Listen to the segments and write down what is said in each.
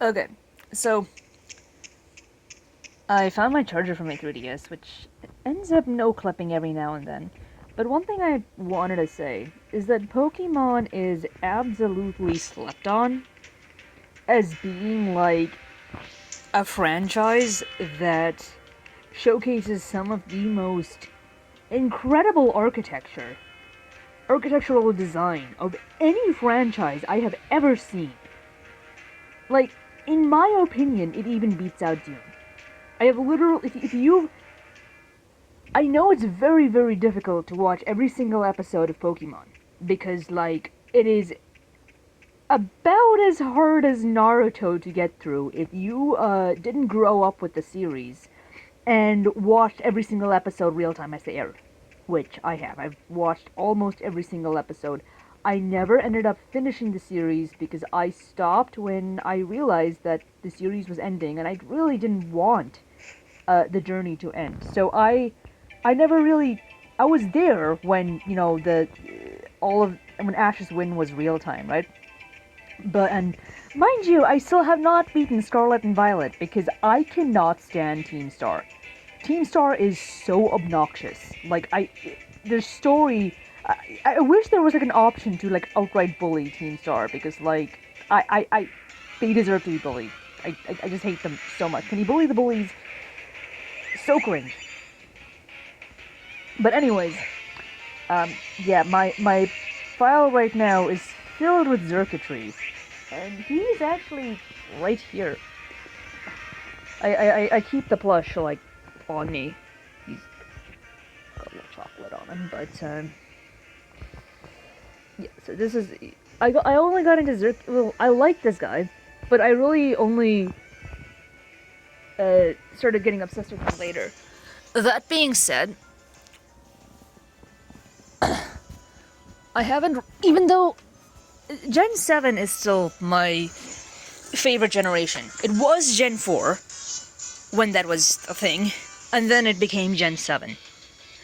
Okay, so I found my charger for my 3DS, which ends up no-clipping every now and then. But one thing I wanted to say is that Pokemon is absolutely slept on as being like a franchise that showcases some of the most incredible architectural design of any franchise I have ever seen. Like, in my opinion, it even beats out Dune. I have literally, if you, I know it's very, very difficult to watch every single episode of Pokemon, because, like, it is about as hard as Naruto to get through if you, didn't grow up with the series and watched every single episode real time as they aired. Which I have. I've watched almost every single episode. I never ended up finishing the series because I stopped when I realized that the series was ending, and I really didn't want the journey to end. So I never really, I was there when when Ash's win was real time, right? And mind you, I still have not beaten Scarlet and Violet because I cannot stand Team Star. Team Star is so obnoxious. Like, their story. I wish there was like an option to like outright bully Team Star because they deserve to be bullied. I just hate them so much. Can you bully the bullies? So cringe. But anyways, yeah, my file right now is filled with circuitry, and he's actually right here. I keep the plush like on me. He's got a little chocolate on him, but yeah. So this is I only got into Zerk. Well, I like this guy, but I really only started getting obsessed with him later. That being said, I haven't, even though Gen 7 is still my favorite generation. It was Gen 4 when that was a thing, and then it became Gen 7.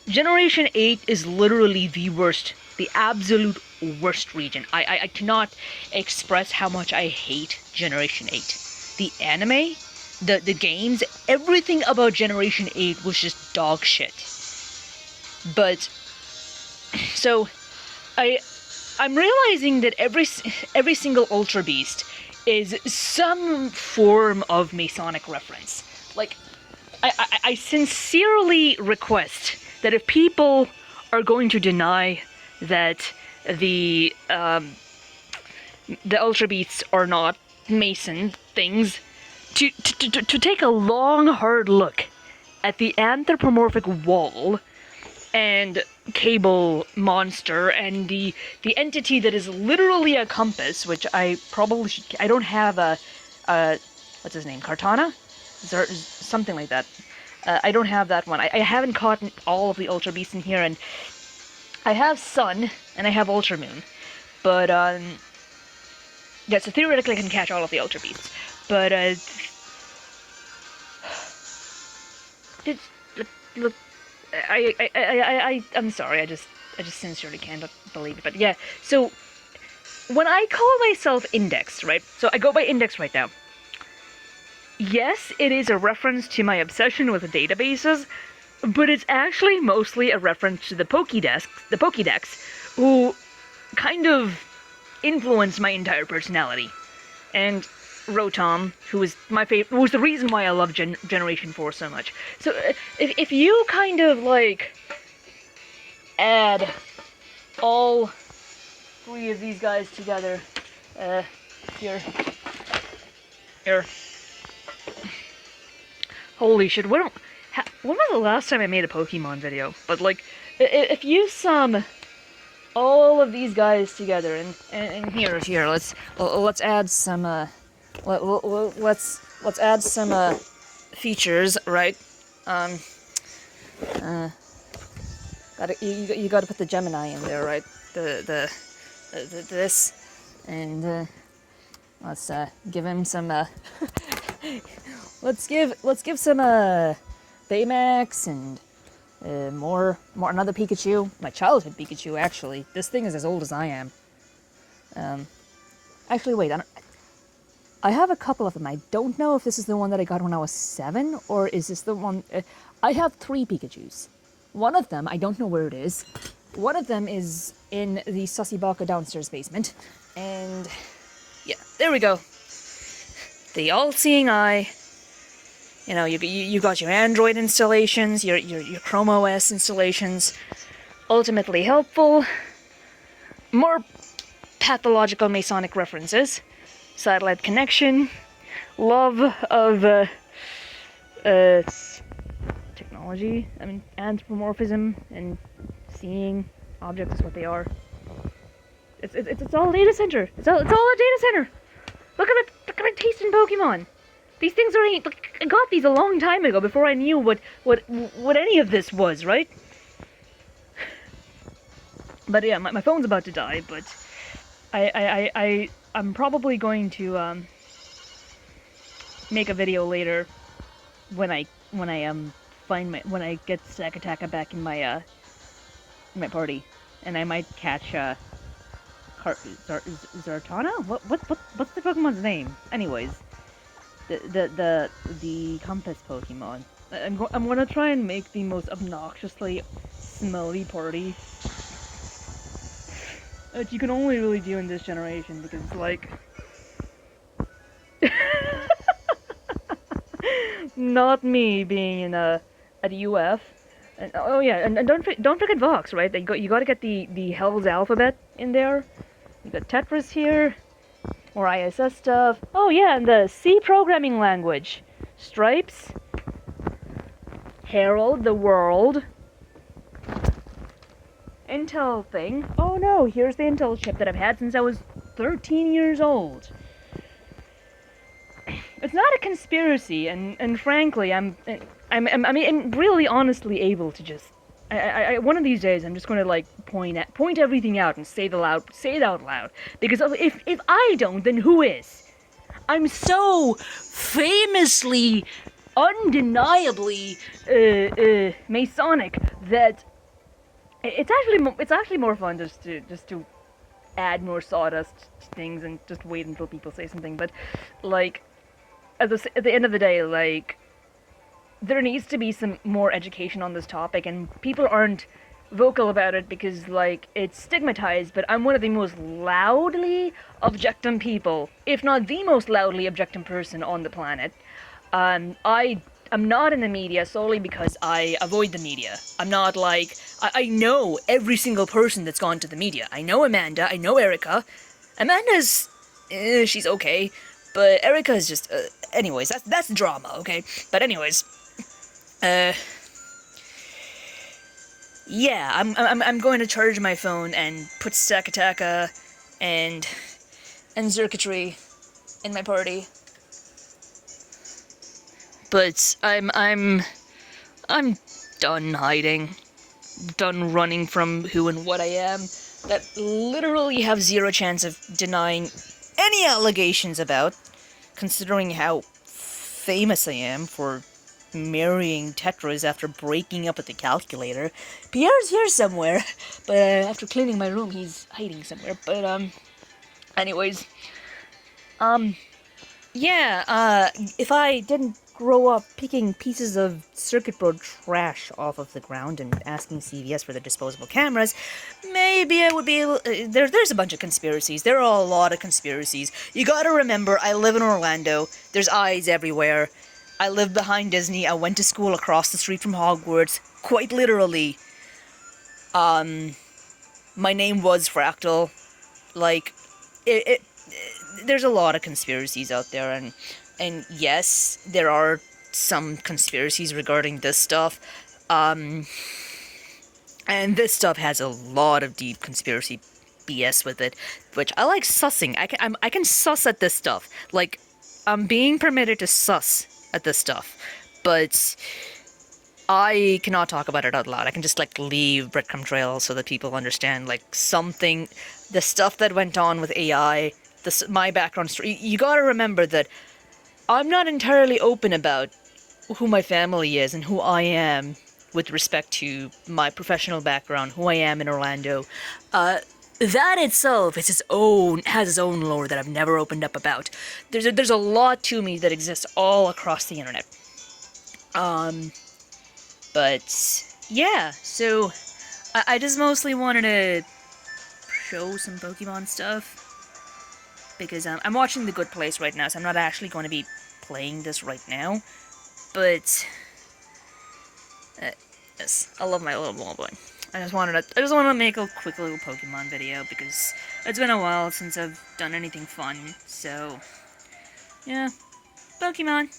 Generation 8 is literally the worst, the absolute worst region. I cannot express how much I hate Generation 8. The anime, the games, everything about Generation 8 was just dog shit. But, so, I'm realizing that every single Ultra Beast is some form of Masonic reference. Like, I sincerely request that if people are going to deny that the Ultra Beasts are not Mason things, to take a long, hard look at the anthropomorphic wall and cable monster and the entity that is literally a compass, which I probably should, I don't have a what's his name, Cartana? Something like that. I don't have that one. I haven't caught all of the Ultra Beasts in here, and I have Sun and I have Ultra Moon, but yeah, so theoretically I can catch all of the Ultra Beasts, but look, I'm sorry, I just sincerely can't believe it, but yeah, so, when I call myself Index, right, so I go by Index right now, yes, it is a reference to my obsession with databases, but it's actually mostly a reference to the Pokédex, who kind of influenced my entire personality, and Rotom, who is my favorite, was the reason why I love Generation 4 so much. So, if you kind of, like, add all three of these guys together, here, holy shit, when was the last time I made a Pokemon video? But, like, if you sum all of these guys together, and here, let's add some, let's add some features, right? You gotta put the Gemini in there, right? This, and let's give him some let's give some Baymax and more another Pikachu. My childhood Pikachu, actually. This thing is as old as I am. Actually, wait, I have a couple of them. I don't know if this is the one that I got when I was 7, or is this the one... I have 3 Pikachus. One of them, I don't know where it is. One of them is in the Sussybaka downstairs basement. And yeah, there we go. The all-seeing eye. You know, you got your Android installations, your Chrome OS installations. Ultimately helpful. More pathological Masonic references. Satellite connection. Love of technology. I mean, anthropomorphism and seeing objects is what they are. It's all a data center. It's all a data center. Look at my taste in Pokemon. These things are... I got these a long time ago before I knew what any of this was, right? But yeah, my phone's about to die, but I'm probably going to make a video later when I when I get Sakataka back in my party, and I might catch Zartana? What's the Pokemon's name? Anyways, the Compass Pokemon. I'm gonna try and make the most obnoxiously smelly party that you can only really do in this generation, because like not me being in at UF. And, oh yeah, and don't forget Vox, right? You got to get the Hell's Alphabet in there. You got Tetris here, more ISS stuff. Oh yeah, and the C programming language, Stripes, Herald the World, Intel thing. Oh no, here's the Intel chip that I've had since I was 13 years old. It's not a conspiracy, and frankly, I'm really honestly able to just... one of these days, I'm just going to, like, point everything out and say it out loud. Because if I don't, then who is? I'm so famously, undeniably, Masonic that it's actually more fun just to add more sawdust to things and just wait until people say something. But, like, at the end of the day, like, there needs to be some more education on this topic, and people aren't vocal about it because, like, it's stigmatized, but I'm one of the most loudly objectum people, if not the most loudly objectum person on the planet. I'm not in the media solely because I avoid the media. I'm not like... I know every single person that's gone to the media. I know Amanda, I know Erica. Amanda's... she's okay, but Erica is just... anyways, that's drama, okay? But anyways... yeah, I'm going to charge my phone and put Sakataka and circuitry in my party. But I'm done hiding, done running from who and what I am, that literally have zero chance of denying any allegations about, considering how famous I am for marrying Tetris after breaking up with the calculator. Pierre's here somewhere, but after cleaning my room, he's hiding somewhere. But anyways, yeah, if I didn't grow up picking pieces of circuit board trash off of the ground and asking CVS for their disposable cameras, maybe I would be able... there's a bunch of conspiracies. There are a lot of conspiracies. You gotta remember, I live in Orlando. There's eyes everywhere. I live behind Disney. I went to school across the street from Hogwarts. Quite literally. My name was Fractal. Like, there's a lot of conspiracies out there, and yes, there are some conspiracies regarding this stuff, and this stuff has a lot of deep conspiracy BS with it, which I like sussing. I can suss at this stuff. Like, I'm being permitted to suss at this stuff, but I cannot talk about it out loud. I can just, like, leave breadcrumb trails so that people understand, like, something, the stuff that went on with AI, my background story. You gotta remember that I'm not entirely open about who my family is and who I am with respect to my professional background, who I am in Orlando. that itself is has its own lore that I've never opened up about. There's a lot to me that exists all across the internet. But yeah, so I just mostly wanted to show some Pokemon stuff because I'm watching The Good Place right now, so I'm not actually going to be playing this right now. But yes, I love my little ball boy. I just wanted to make a quick little Pokemon video because it's been a while since I've done anything fun. So yeah, Pokemon.